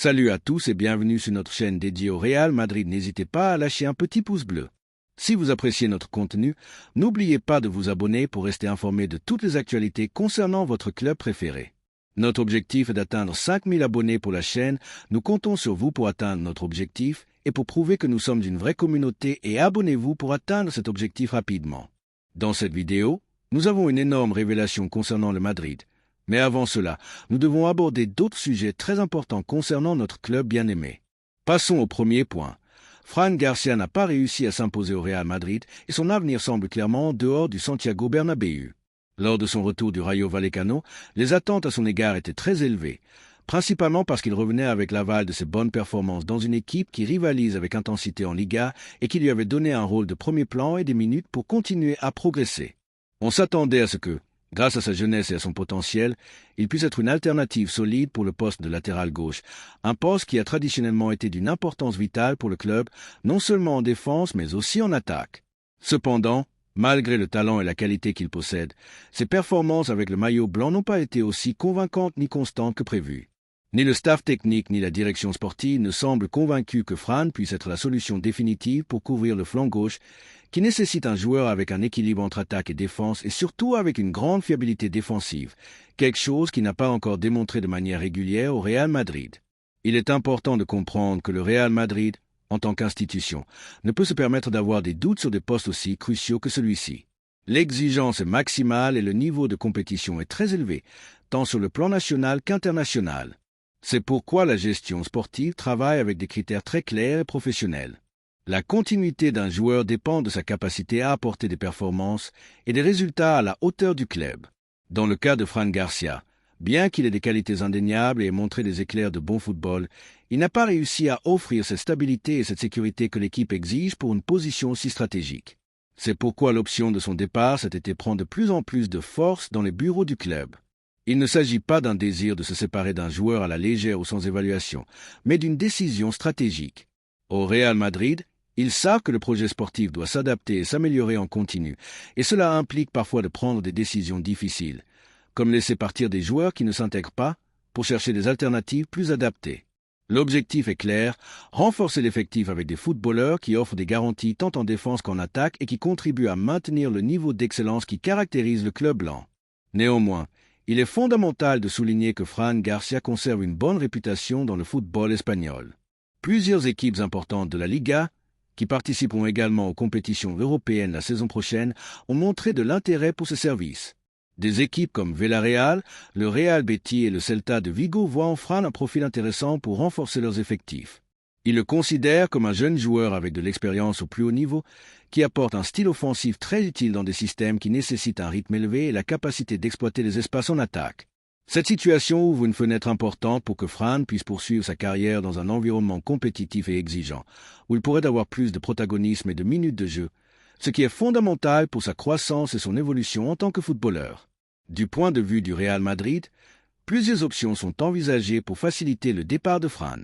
Salut à tous et bienvenue sur notre chaîne dédiée au Real Madrid. N'hésitez pas à lâcher un petit pouce bleu. Si vous appréciez notre contenu, n'oubliez pas de vous abonner pour rester informé de toutes les actualités concernant votre club préféré. Notre objectif est d'atteindre 5000 abonnés pour la chaîne. Nous comptons sur vous pour atteindre notre objectif et pour prouver que nous sommes une vraie communauté, et abonnez-vous pour atteindre cet objectif rapidement. Dans cette vidéo, nous avons une énorme révélation concernant le Madrid. Mais avant cela, nous devons aborder d'autres sujets très importants concernant notre club bien-aimé. Passons au premier point. Fran Garcia n'a pas réussi à s'imposer au Real Madrid et son avenir semble clairement en dehors du Santiago Bernabéu. Lors de son retour du Rayo Vallecano, les attentes à son égard étaient très élevées, principalement parce qu'il revenait avec l'aval de ses bonnes performances dans une équipe qui rivalise avec intensité en Liga et qui lui avait donné un rôle de premier plan et des minutes pour continuer à progresser. On s'attendait à ce que, grâce à sa jeunesse et à son potentiel, il puisse être une alternative solide pour le poste de latéral gauche, un poste qui a traditionnellement été d'une importance vitale pour le club, non seulement en défense mais aussi en attaque. Cependant, malgré le talent et la qualité qu'il possède, ses performances avec le maillot blanc n'ont pas été aussi convaincantes ni constantes que prévu. Ni le staff technique ni la direction sportive ne semblent convaincus que Fran puisse être la solution définitive pour couvrir le flanc gauche, qui nécessite un joueur avec un équilibre entre attaque et défense et surtout avec une grande fiabilité défensive, quelque chose qui n'a pas encore démontré de manière régulière au Real Madrid. Il est important de comprendre que le Real Madrid, en tant qu'institution, ne peut se permettre d'avoir des doutes sur des postes aussi cruciaux que celui-ci. L'exigence est maximale et le niveau de compétition est très élevé, tant sur le plan national qu'international. C'est pourquoi la gestion sportive travaille avec des critères très clairs et professionnels. La continuité d'un joueur dépend de sa capacité à apporter des performances et des résultats à la hauteur du club. Dans le cas de Fran Garcia, bien qu'il ait des qualités indéniables et ait montré des éclairs de bon football, il n'a pas réussi à offrir cette stabilité et cette sécurité que l'équipe exige pour une position aussi stratégique. C'est pourquoi l'option de son départ s'est été prendre de plus en plus de force dans les bureaux du club. Il ne s'agit pas d'un désir de se séparer d'un joueur à la légère ou sans évaluation, mais d'une décision stratégique. Au Real Madrid, ils savent que le projet sportif doit s'adapter et s'améliorer en continu, et cela implique parfois de prendre des décisions difficiles, comme laisser partir des joueurs qui ne s'intègrent pas pour chercher des alternatives plus adaptées. L'objectif est clair, renforcer l'effectif avec des footballeurs qui offrent des garanties tant en défense qu'en attaque et qui contribuent à maintenir le niveau d'excellence qui caractérise le club blanc. Néanmoins, il est fondamental de souligner que Fran Garcia conserve une bonne réputation dans le football espagnol. Plusieurs équipes importantes de la Liga, qui participeront également aux compétitions européennes la saison prochaine, ont montré de l'intérêt pour ce service. Des équipes comme Villarreal, le Real Betis et le Celta de Vigo voient en Fran un profil intéressant pour renforcer leurs effectifs. Ils le considèrent comme un jeune joueur avec de l'expérience au plus haut niveau, qui apporte un style offensif très utile dans des systèmes qui nécessitent un rythme élevé et la capacité d'exploiter les espaces en attaque. Cette situation ouvre une fenêtre importante pour que Fran puisse poursuivre sa carrière dans un environnement compétitif et exigeant, où il pourrait avoir plus de protagonisme et de minutes de jeu, ce qui est fondamental pour sa croissance et son évolution en tant que footballeur. Du point de vue du Real Madrid, plusieurs options sont envisagées pour faciliter le départ de Fran.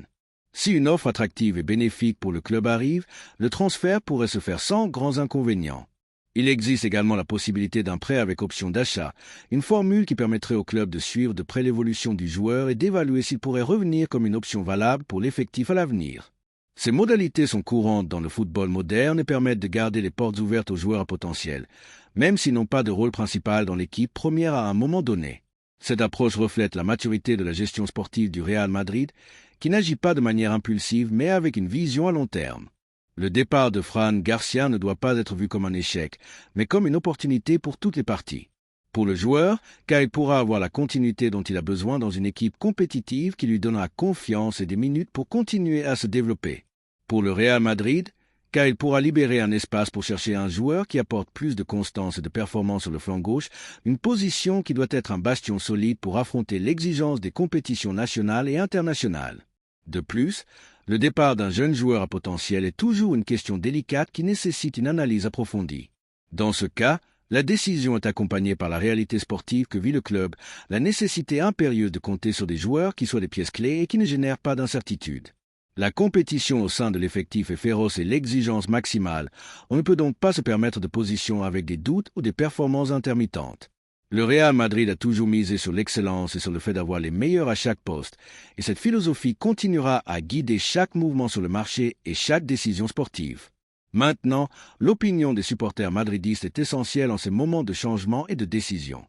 Si une offre attractive et bénéfique pour le club arrive, le transfert pourrait se faire sans grands inconvénients. Il existe également la possibilité d'un prêt avec option d'achat, une formule qui permettrait au club de suivre de près l'évolution du joueur et d'évaluer s'il pourrait revenir comme une option valable pour l'effectif à l'avenir. Ces modalités sont courantes dans le football moderne et permettent de garder les portes ouvertes aux joueurs à potentiel, même s'ils n'ont pas de rôle principal dans l'équipe première à un moment donné. Cette approche reflète la maturité de la gestion sportive du Real Madrid, qui n'agit pas de manière impulsive mais avec une vision à long terme. Le départ de Fran Garcia ne doit pas être vu comme un échec, mais comme une opportunité pour toutes les parties. Pour le joueur, car il pourra avoir la continuité dont il a besoin dans une équipe compétitive qui lui donnera confiance et des minutes pour continuer à se développer. Pour le Real Madrid, car il pourra libérer un espace pour chercher un joueur qui apporte plus de constance et de performance sur le flanc gauche, une position qui doit être un bastion solide pour affronter l'exigence des compétitions nationales et internationales. De plus, le départ d'un jeune joueur à potentiel est toujours une question délicate qui nécessite une analyse approfondie. Dans ce cas, la décision est accompagnée par la réalité sportive que vit le club, la nécessité impérieuse de compter sur des joueurs qui soient des pièces clés et qui ne génèrent pas d'incertitude. La compétition au sein de l'effectif est féroce et l'exigence maximale. On ne peut donc pas se permettre de positions avec des doutes ou des performances intermittentes. Le Real Madrid a toujours misé sur l'excellence et sur le fait d'avoir les meilleurs à chaque poste, et cette philosophie continuera à guider chaque mouvement sur le marché et chaque décision sportive. Maintenant, l'opinion des supporters madridistes est essentielle en ces moments de changement et de décision.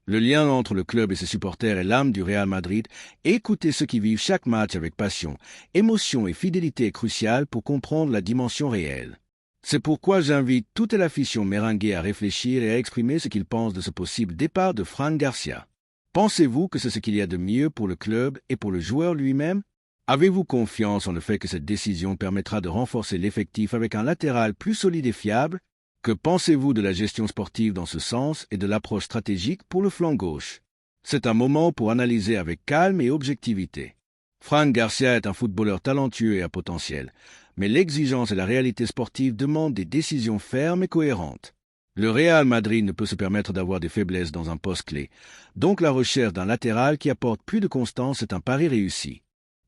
Le lien entre le club et ses supporters est l'âme du Real Madrid, et écouter ceux qui vivent chaque match avec passion, émotion et fidélité est crucial pour comprendre la dimension réelle. C'est pourquoi j'invite toute l'afición merengue à réfléchir et à exprimer ce qu'ils pensent de ce possible départ de Fran Garcia. Pensez-vous que c'est ce qu'il y a de mieux pour le club et pour le joueur lui-même? Avez-vous confiance en le fait que cette décision permettra de renforcer l'effectif avec un latéral plus solide et fiable? Que pensez-vous de la gestion sportive dans ce sens et de l'approche stratégique pour le flanc gauche? C'est un moment pour analyser avec calme et objectivité. Fran Garcia est un footballeur talentueux et à potentiel, mais l'exigence et la réalité sportive demandent des décisions fermes et cohérentes. Le Real Madrid ne peut se permettre d'avoir des faiblesses dans un poste clé, donc la recherche d'un latéral qui apporte plus de constance est un pari réussi.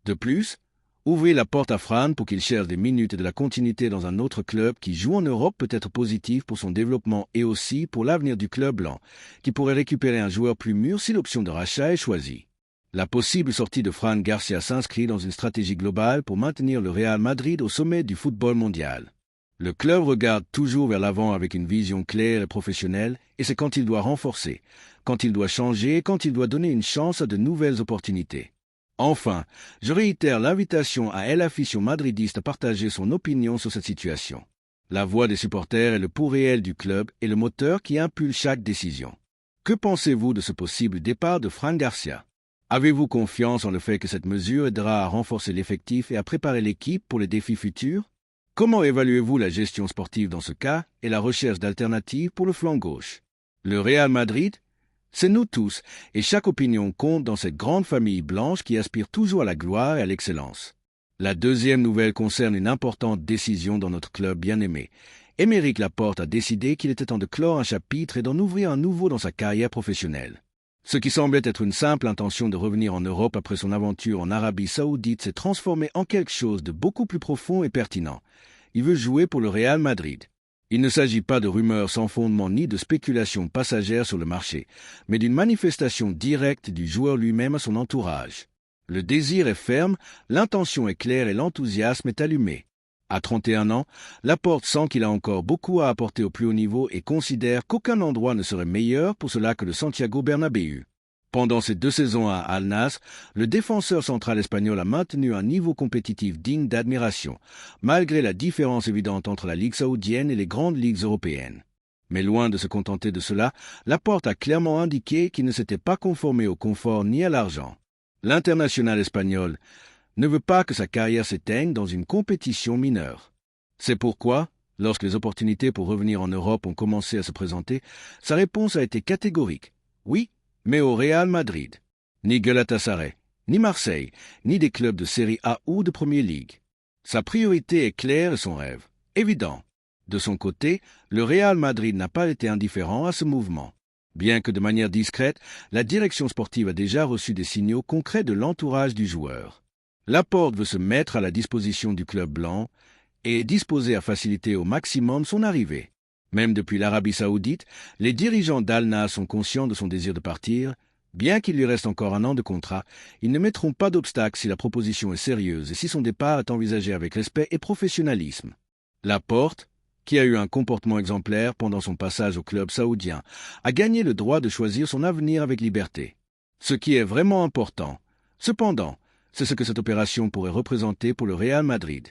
De plus, ouvrez la porte à Fran pour qu'il cherche des minutes et de la continuité dans un autre club qui joue en Europe peut être positif pour son développement et aussi pour l'avenir du club blanc, qui pourrait récupérer un joueur plus mûr si l'option de rachat est choisie. La possible sortie de Fran Garcia s'inscrit dans une stratégie globale pour maintenir le Real Madrid au sommet du football mondial. Le club regarde toujours vers l'avant avec une vision claire et professionnelle, et c'est quand il doit renforcer, quand il doit changer, quand il doit donner une chance à de nouvelles opportunités. Enfin, je réitère l'invitation à El Afición madridiste à partager son opinion sur cette situation. La voix des supporters est le pouls réel du club et le moteur qui impulse chaque décision. Que pensez-vous de ce possible départ de Fran Garcia? Avez-vous confiance en le fait que cette mesure aidera à renforcer l'effectif et à préparer l'équipe pour les défis futurs? Comment évaluez-vous la gestion sportive dans ce cas et la recherche d'alternatives pour le flanc gauche? Le Real Madrid? C'est nous tous, et chaque opinion compte dans cette grande famille blanche qui aspire toujours à la gloire et à l'excellence. La deuxième nouvelle concerne une importante décision dans notre club bien-aimé. Aymeric Laporte a décidé qu'il était temps de clore un chapitre et d'en ouvrir un nouveau dans sa carrière professionnelle. Ce qui semblait être une simple intention de revenir en Europe après son aventure en Arabie Saoudite s'est transformé en quelque chose de beaucoup plus profond et pertinent. Il veut jouer pour le Real Madrid. Il ne s'agit pas de rumeurs sans fondement ni de spéculations passagères sur le marché, mais d'une manifestation directe du joueur lui-même à son entourage. Le désir est ferme, l'intention est claire et l'enthousiasme est allumé. À 31 ans, Laporte sent qu'il a encore beaucoup à apporter au plus haut niveau et considère qu'aucun endroit ne serait meilleur pour cela que le Santiago Bernabéu. Pendant ses 2 saisons à Al Nassr, le défenseur central espagnol a maintenu un niveau compétitif digne d'admiration, malgré la différence évidente entre la Ligue saoudienne et les grandes ligues européennes. Mais loin de se contenter de cela, Laporte a clairement indiqué qu'il ne s'était pas conformé au confort ni à l'argent. L'international espagnol ne veut pas que sa carrière s'éteigne dans une compétition mineure. C'est pourquoi, lorsque les opportunités pour revenir en Europe ont commencé à se présenter, sa réponse a été catégorique. Oui, mais au Real Madrid. Ni Galatasaray, ni Marseille, ni des clubs de Série A ou de Premier League. Sa priorité est claire et son rêve, évident. De son côté, le Real Madrid n'a pas été indifférent à ce mouvement. Bien que de manière discrète, la direction sportive a déjà reçu des signaux concrets de l'entourage du joueur. Laporte veut se mettre à la disposition du club blanc et est disposé à faciliter au maximum son arrivée. Même depuis l'Arabie Saoudite, les dirigeants d'Al Nassr sont conscients de son désir de partir. Bien qu'il lui reste encore 1 an de contrat, ils ne mettront pas d'obstacle si la proposition est sérieuse et si son départ est envisagé avec respect et professionnalisme. Laporte, qui a eu un comportement exemplaire pendant son passage au club saoudien, a gagné le droit de choisir son avenir avec liberté. Ce qui est vraiment important. Cependant, c'est ce que cette opération pourrait représenter pour le Real Madrid.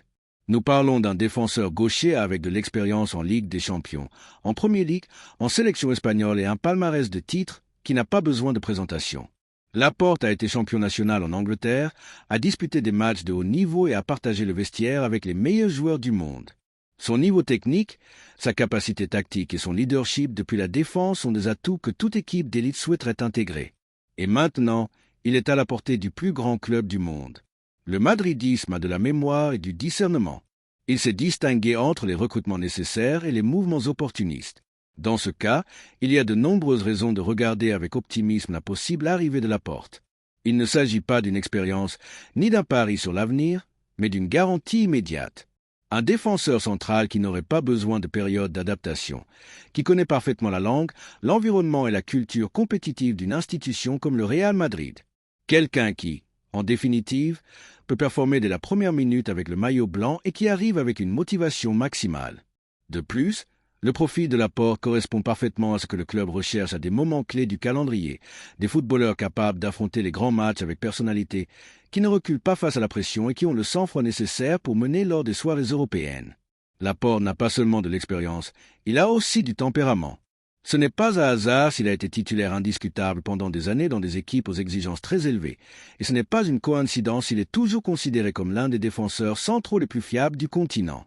Nous parlons d'un défenseur gaucher avec de l'expérience en Ligue des Champions, en Premier League, en sélection espagnole et un palmarès de titres qui n'a pas besoin de présentation. Laporte a été champion national en Angleterre, a disputé des matchs de haut niveau et a partagé le vestiaire avec les meilleurs joueurs du monde. Son niveau technique, sa capacité tactique et son leadership depuis la défense sont des atouts que toute équipe d'élite souhaiterait intégrer. Et maintenant, il est à la portée du plus grand club du monde. Le madridisme a de la mémoire et du discernement. Il sait distinguer entre les recrutements nécessaires et les mouvements opportunistes. Dans ce cas, il y a de nombreuses raisons de regarder avec optimisme la possible arrivée de Laporte. Il ne s'agit pas d'une expérience ni d'un pari sur l'avenir, mais d'une garantie immédiate. Un défenseur central qui n'aurait pas besoin de période d'adaptation, qui connaît parfaitement la langue, l'environnement et la culture compétitive d'une institution comme le Real Madrid. Quelqu'un qui, en définitive, peut performer dès la première minute avec le maillot blanc et qui arrive avec une motivation maximale. De plus, le profil de Laporte correspond parfaitement à ce que le club recherche à des moments clés du calendrier, des footballeurs capables d'affronter les grands matchs avec personnalité, qui ne reculent pas face à la pression et qui ont le sang-froid nécessaire pour mener lors des soirées européennes. Laporte n'a pas seulement de l'expérience, il a aussi du tempérament. Ce n'est pas un hasard s'il a été titulaire indiscutable pendant des années dans des équipes aux exigences très élevées, et ce n'est pas une coïncidence s'il est toujours considéré comme l'un des défenseurs centraux les plus fiables du continent.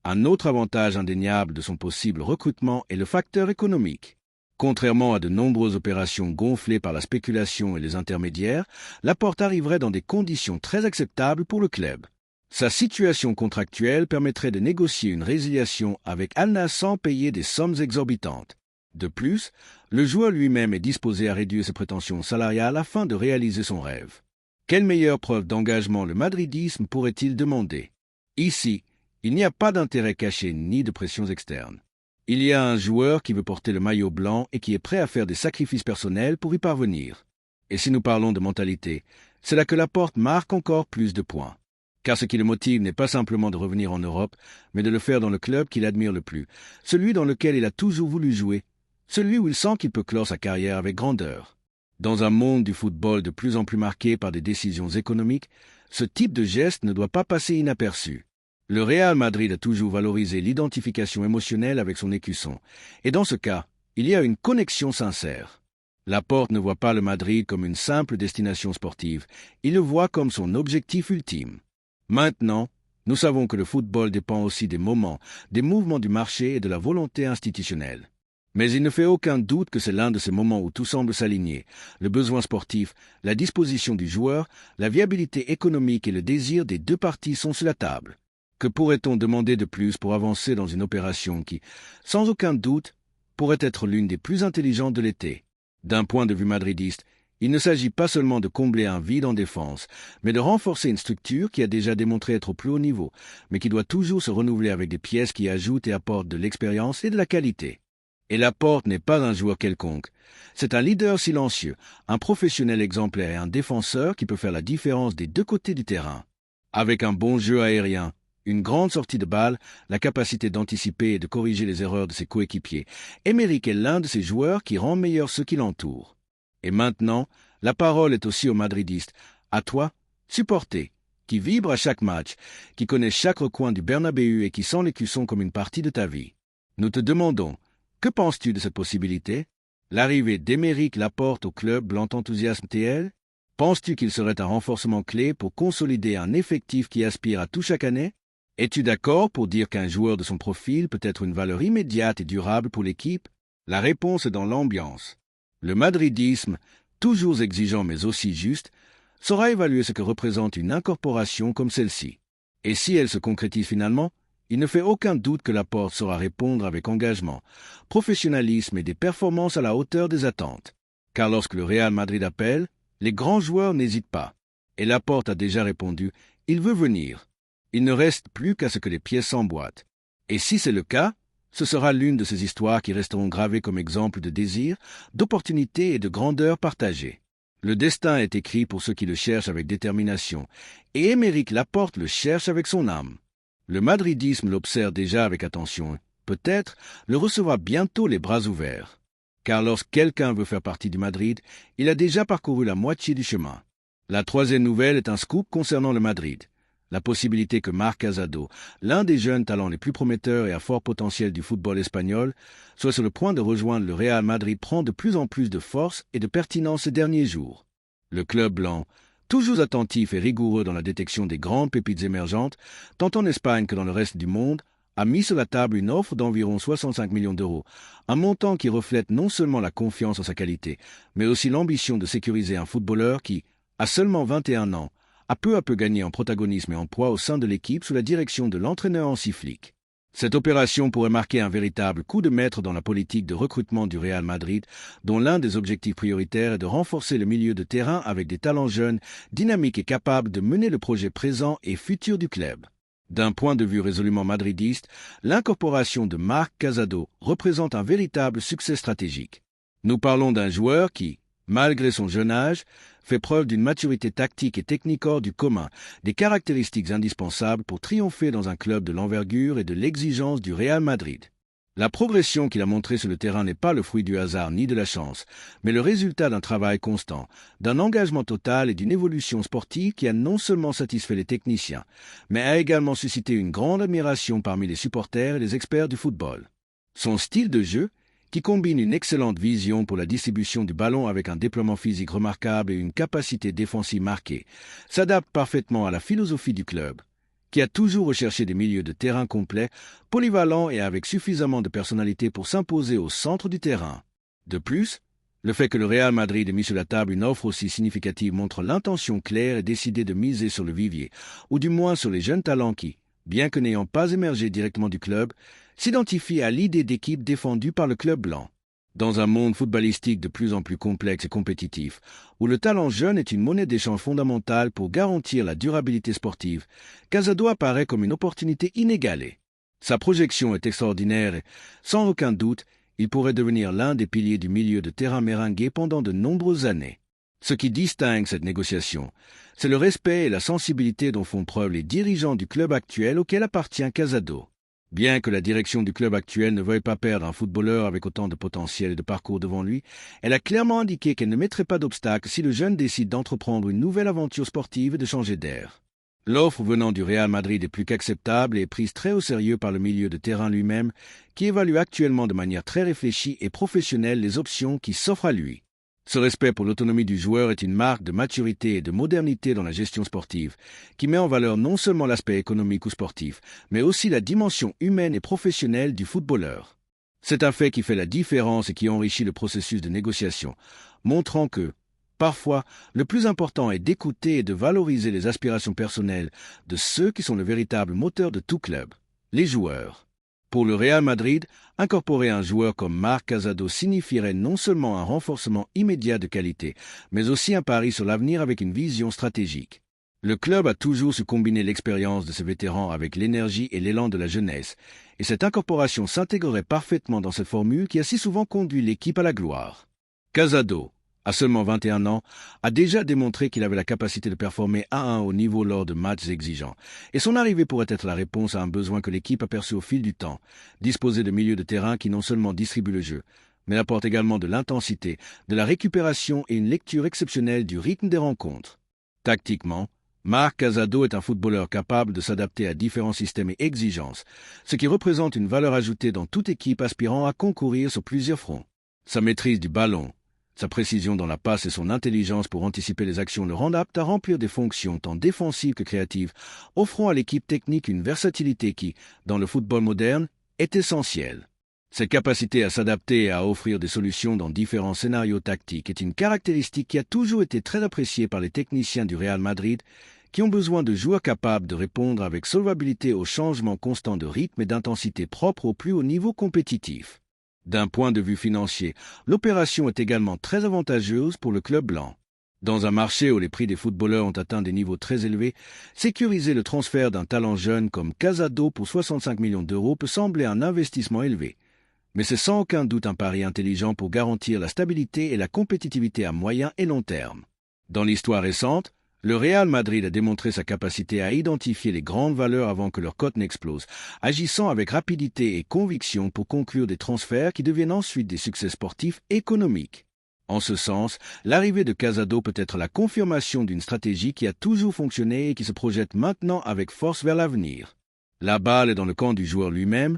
Un autre avantage indéniable de son possible recrutement est le facteur économique. Contrairement à de nombreuses opérations gonflées par la spéculation et les intermédiaires, Laporte arriverait dans des conditions très acceptables pour le club. Sa situation contractuelle permettrait de négocier une résiliation avec Al Nassr sans payer des sommes exorbitantes. De plus, le joueur lui-même est disposé à réduire ses prétentions salariales afin de réaliser son rêve. Quelle meilleure preuve d'engagement le madridisme pourrait-il demander? Ici, il n'y a pas d'intérêt caché ni de pressions externes. Il y a un joueur qui veut porter le maillot blanc et qui est prêt à faire des sacrifices personnels pour y parvenir. Et si nous parlons de mentalité, c'est là que Laporte marque encore plus de points. Car ce qui le motive n'est pas simplement de revenir en Europe, mais de le faire dans le club qu'il admire le plus, celui dans lequel il a toujours voulu jouer, celui où il sent qu'il peut clore sa carrière avec grandeur. Dans un monde du football de plus en plus marqué par des décisions économiques, ce type de geste ne doit pas passer inaperçu. Le Real Madrid a toujours valorisé l'identification émotionnelle avec son écusson, et dans ce cas, il y a une connexion sincère. Laporte ne voit pas le Madrid comme une simple destination sportive, il le voit comme son objectif ultime. Maintenant, nous savons que le football dépend aussi des moments, des mouvements du marché et de la volonté institutionnelle. Mais il ne fait aucun doute que c'est l'un de ces moments où tout semble s'aligner, le besoin sportif, la disposition du joueur, la viabilité économique et le désir des deux parties sont sur la table. Que pourrait-on demander de plus pour avancer dans une opération qui, sans aucun doute, pourrait être l'une des plus intelligentes de l'été? D'un point de vue madridiste, il ne s'agit pas seulement de combler un vide en défense, mais de renforcer une structure qui a déjà démontré être au plus haut niveau, mais qui doit toujours se renouveler avec des pièces qui ajoutent et apportent de l'expérience et de la qualité. Et Laporte n'est pas un joueur quelconque. C'est un leader silencieux, un professionnel exemplaire et un défenseur qui peut faire la différence des deux côtés du terrain. Avec un bon jeu aérien, une grande sortie de balle, la capacité d'anticiper et de corriger les erreurs de ses coéquipiers, Émeric est l'un de ces joueurs qui rend meilleur ceux qui l'entourent. Et maintenant, la parole est aussi aux madridistes, à toi, supporter, qui vibre à chaque match, qui connaît chaque recoin du Bernabéu et qui sent l'écusson comme une partie de ta vie. Nous te demandons, que penses-tu de cette possibilité? L'arrivée d'Émeric Laporte au club l'enthousiasme-t-elle? Penses-tu qu'il serait un renforcement clé pour consolider un effectif qui aspire à tout chaque année? Es-tu d'accord pour dire qu'un joueur de son profil peut être une valeur immédiate et durable pour l'équipe? La réponse est dans l'ambiance. Le madridisme, toujours exigeant mais aussi juste, saura évaluer ce que représente une incorporation comme celle-ci. Et si elle se concrétise finalement, il ne fait aucun doute que Laporte saura répondre avec engagement, professionnalisme et des performances à la hauteur des attentes. Car lorsque le Real Madrid appelle, les grands joueurs n'hésitent pas. Et Laporte a déjà répondu, il veut venir. Il ne reste plus qu'à ce que les pièces s'emboîtent. Et si c'est le cas, ce sera l'une de ces histoires qui resteront gravées comme exemple de désir, d'opportunité et de grandeur partagée. Le destin est écrit pour ceux qui le cherchent avec détermination, et Émeric Laporte le cherche avec son âme. Le madridisme l'observe déjà avec attention, peut-être le recevra bientôt les bras ouverts. Car lorsque quelqu'un veut faire partie du Madrid, il a déjà parcouru la moitié du chemin. La troisième nouvelle est un scoop concernant le Madrid. La possibilité que Marc Casado, l'un des jeunes talents les plus prometteurs et à fort potentiel du football espagnol, soit sur le point de rejoindre le Real Madrid prend de plus en plus de force et de pertinence ces derniers jours. Le club blanc, toujours attentif et rigoureux dans la détection des grandes pépites émergentes, tant en Espagne que dans le reste du monde, a mis sur la table une offre d'environ 65 millions d'euros, un montant qui reflète non seulement la confiance en sa qualité, mais aussi l'ambition de sécuriser un footballeur qui, à seulement 21 ans, a peu à peu gagné en protagonisme et en poids au sein de l'équipe sous la direction de l'entraîneur Hansi Flick. Cette opération pourrait marquer un véritable coup de maître dans la politique de recrutement du Real Madrid, dont l'un des objectifs prioritaires est de renforcer le milieu de terrain avec des talents jeunes, dynamiques et capables de mener le projet présent et futur du club. D'un point de vue résolument madridiste, l'incorporation de Marc Casado représente un véritable succès stratégique. Nous parlons d'un joueur qui, malgré son jeune âge, fait preuve d'une maturité tactique et technique hors du commun, des caractéristiques indispensables pour triompher dans un club de l'envergure et de l'exigence du Real Madrid. La progression qu'il a montrée sur le terrain n'est pas le fruit du hasard ni de la chance, mais le résultat d'un travail constant, d'un engagement total et d'une évolution sportive qui a non seulement satisfait les techniciens, mais a également suscité une grande admiration parmi les supporters et les experts du football. Son style de jeu, qui combine une excellente vision pour la distribution du ballon avec un déploiement physique remarquable et une capacité défensive marquée, s'adapte parfaitement à la philosophie du club, qui a toujours recherché des milieux de terrain complets, polyvalents et avec suffisamment de personnalité pour s'imposer au centre du terrain. De plus, le fait que le Real Madrid ait mis sur la table une offre aussi significative montre l'intention claire et décidée de miser sur le vivier, ou du moins sur les jeunes talents qui, bien que n'ayant pas émergé directement du club, s'identifient à l'idée d'équipe défendue par le club blanc. Dans un monde footballistique de plus en plus complexe et compétitif, où le talent jeune est une monnaie d'échange fondamentale pour garantir la durabilité sportive, Casado apparaît comme une opportunité inégalée. Sa projection est extraordinaire et, sans aucun doute, il pourrait devenir l'un des piliers du milieu de terrain merengue pendant de nombreuses années. Ce qui distingue cette négociation, c'est le respect et la sensibilité dont font preuve les dirigeants du club actuel auquel appartient Casado. Bien que la direction du club actuel ne veuille pas perdre un footballeur avec autant de potentiel et de parcours devant lui, elle a clairement indiqué qu'elle ne mettrait pas d'obstacle si le jeune décide d'entreprendre une nouvelle aventure sportive et de changer d'air. L'offre venant du Real Madrid est plus qu'acceptable et est prise très au sérieux par le milieu de terrain lui-même, qui évalue actuellement de manière très réfléchie et professionnelle les options qui s'offrent à lui. Ce respect pour l'autonomie du joueur est une marque de maturité et de modernité dans la gestion sportive, qui met en valeur non seulement l'aspect économique ou sportif, mais aussi la dimension humaine et professionnelle du footballeur. C'est un fait qui fait la différence et qui enrichit le processus de négociation, montrant que, parfois, le plus important est d'écouter et de valoriser les aspirations personnelles de ceux qui sont le véritable moteur de tout club, les joueurs. Pour le Real Madrid, incorporer un joueur comme Marc Casado signifierait non seulement un renforcement immédiat de qualité, mais aussi un pari sur l'avenir avec une vision stratégique. Le club a toujours su combiner l'expérience de ses vétérans avec l'énergie et l'élan de la jeunesse, et cette incorporation s'intégrerait parfaitement dans cette formule qui a si souvent conduit l'équipe à la gloire. Casado, à seulement 21 ans, a déjà démontré qu'il avait la capacité de performer à un haut niveau lors de matchs exigeants, et son arrivée pourrait être la réponse à un besoin que l'équipe a perçu au fil du temps, disposer de milieux de terrain qui non seulement distribuent le jeu, mais apportent également de l'intensité, de la récupération et une lecture exceptionnelle du rythme des rencontres. Tactiquement, Marc Casado est un footballeur capable de s'adapter à différents systèmes et exigences, ce qui représente une valeur ajoutée dans toute équipe aspirant à concourir sur plusieurs fronts. Sa maîtrise du ballon, sa précision dans la passe et son intelligence pour anticiper les actions le rendent apte à remplir des fonctions tant défensives que créatives, offrant à l'équipe technique une versatilité qui, dans le football moderne, est essentielle. Cette capacité à s'adapter et à offrir des solutions dans différents scénarios tactiques est une caractéristique qui a toujours été très appréciée par les techniciens du Real Madrid, qui ont besoin de joueurs capables de répondre avec solvabilité aux changements constants de rythme et d'intensité propres au plus haut niveau compétitif. D'un point de vue financier, l'opération est également très avantageuse pour le club blanc. Dans un marché où les prix des footballeurs ont atteint des niveaux très élevés, sécuriser le transfert d'un talent jeune comme Casado pour 65 millions d'euros peut sembler un investissement élevé. Mais c'est sans aucun doute un pari intelligent pour garantir la stabilité et la compétitivité à moyen et long terme. Dans l'histoire récente, le Real Madrid a démontré sa capacité à identifier les grandes valeurs avant que leur cote n'explose, agissant avec rapidité et conviction pour conclure des transferts qui deviennent ensuite des succès sportifs économiques. En ce sens, l'arrivée de Casado peut être la confirmation d'une stratégie qui a toujours fonctionné et qui se projette maintenant avec force vers l'avenir. La balle est dans le camp du joueur lui-même,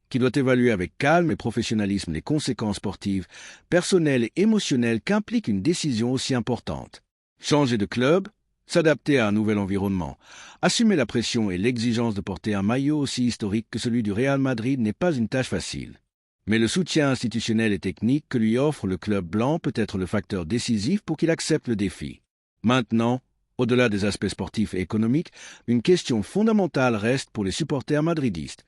qui doit évaluer avec calme et professionnalisme les conséquences sportives, personnelles et émotionnelles qu'implique une décision aussi importante. Changer de club, s'adapter à un nouvel environnement, assumer la pression et l'exigence de porter un maillot aussi historique que celui du Real Madrid n'est pas une tâche facile. Mais le soutien institutionnel et technique que lui offre le club blanc peut être le facteur décisif pour qu'il accepte le défi. Maintenant, au-delà des aspects sportifs et économiques, une question fondamentale reste pour les supporters madridistes.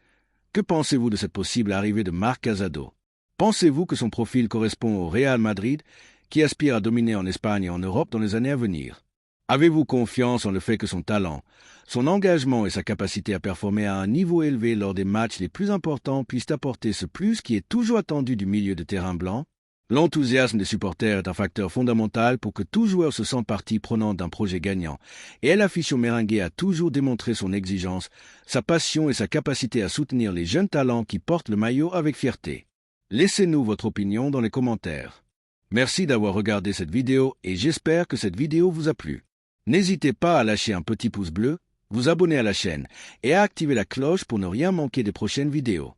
Que pensez-vous de cette possible arrivée de Marc Casado? Pensez-vous que son profil correspond au Real Madrid, qui aspire à dominer en Espagne et en Europe dans les années à venir? Avez-vous confiance en le fait que son talent, son engagement et sa capacité à performer à un niveau élevé lors des matchs les plus importants puissent apporter ce plus qui est toujours attendu du milieu de terrain blanc? L'enthousiasme des supporters est un facteur fondamental pour que tout joueur se sente partie prenante d'un projet gagnant, et El Aficio Merengue a toujours démontré son exigence, sa passion et sa capacité à soutenir les jeunes talents qui portent le maillot avec fierté. Laissez-nous votre opinion dans les commentaires. Merci d'avoir regardé cette vidéo et j'espère que cette vidéo vous a plu. N'hésitez pas à lâcher un petit pouce bleu, vous abonner à la chaîne et à activer la cloche pour ne rien manquer des prochaines vidéos.